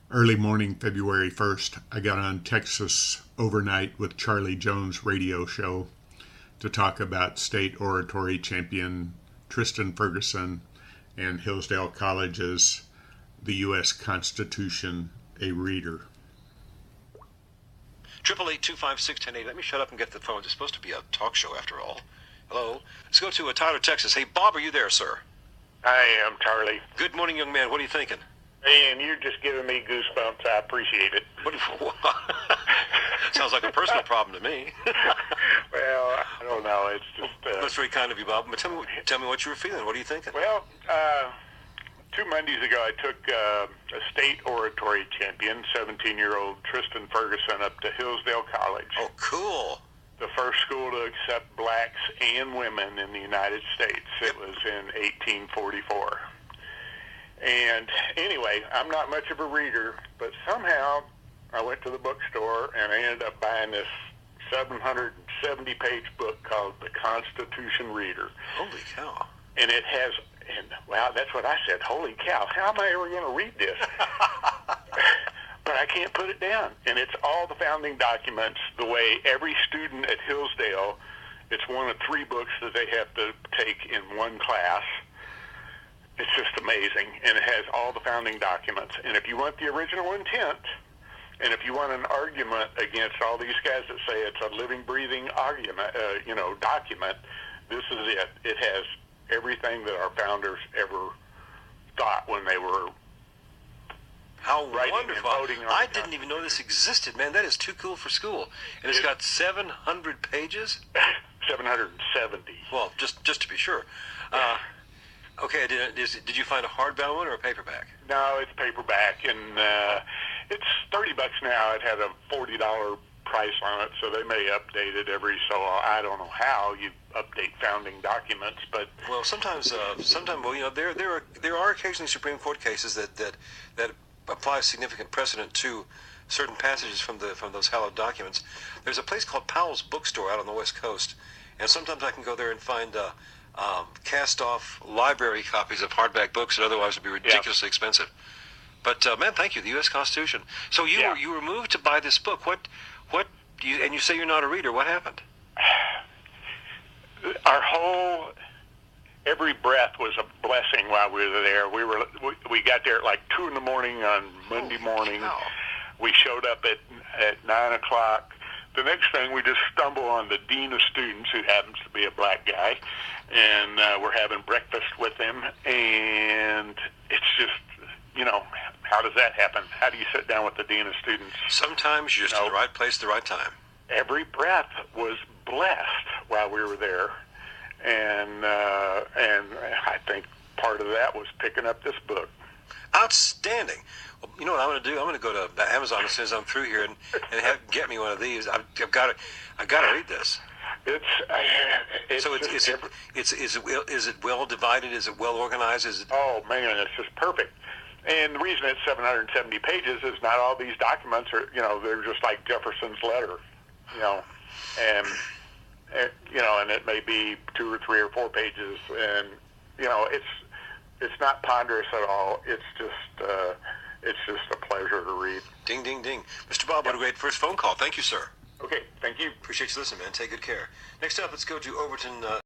Early morning, February 1st, I got on Texas Overnight with Charley Jones' radio show to talk about state oratory champion Tristan Ferguson and Hillsdale College's The U.S. Constitution, a Reader. 888-256-1080. Let me shut up and get the phone. It's supposed to be a talk show after all. Hello? Let's go to Tyler, Texas. Hey, Bob, are you there, sir? I am, Charlie. Good morning, young man. What are you thinking? Hey, and you're just giving me goosebumps. I appreciate it. What? Sounds like a personal problem to me. Well, I don't know. It's just... That's very kind of you, Bob. But tell me what you were feeling. What are you thinking? Well, 2 Mondays ago, I took a state oratory champion, 17-year-old Tristan Ferguson, up to Hillsdale College. Oh, cool. The first school to accept blacks and women in the United States. It was in 1844. And anyway, I'm not much of a reader, but somehow I went to the bookstore and I ended up buying this 770-page book called The Constitution Reader. Holy cow. And it has, and wow, that's what I said, holy cow, how am I ever going to read this? But I can't put it down. And it's all the founding documents, the way every student at Hillsdale, it's one of 3 books that they have to take in one class. It's just amazing, and it has all the founding documents. And if you want the original intent, and if you want an argument against all these guys that say it's a living, breathing argument, document, this is it. It has everything that our founders ever thought when they were writing wonderful. and voting on I didn't even know this existed, man. That is too cool for school. And it's got 700 pages? 770. Well, just to be sure. Okay, did you find a hardbound one or a paperback? No, it's paperback, and it's $30 now. It had a $40 price on it, so they may update it every so. I don't know how you update founding documents, but well, sometimes, well, there are occasionally Supreme Court cases that apply significant precedent to certain passages from those hallowed documents. There's a place called Powell's Bookstore out on the West Coast, and sometimes I can go there and find cast-off library copies of hardback books that otherwise would be ridiculously expensive. But man, thank you. The U.S. Constitution. So you were moved to buy this book. And you say you're not a reader. What happened? Every breath was a blessing while we were there. We got there at like 2 in the morning on Monday morning. Cow. We showed up at 9 o'clock. The next thing, we just stumble on the dean of students, who happens to be a black guy, and we're having breakfast with him, and it's just, how does that happen? How do you sit down with the dean of students? Sometimes you're just in the right place at the right time. Every breath was blessed while we were there, and I think part of that was picking up this book. Outstanding. Well, you know what I'm going to do? I'm going to go to Amazon as soon as I'm through here and get me one of these. I've got to read this. Is it well divided? Is it well organized? Oh man, it's just perfect. And the reason it's 770 pages is not all these documents are, they're just like Jefferson's letter, and it may be 2 or 3 or 4 pages, and it's not ponderous at all. It's just a pleasure to read. Ding, ding, ding. Mr. Bob, what a great first phone call. Thank you, sir. Okay, thank you. Appreciate you listening, man. Take good care. Next up, let's go to Overton.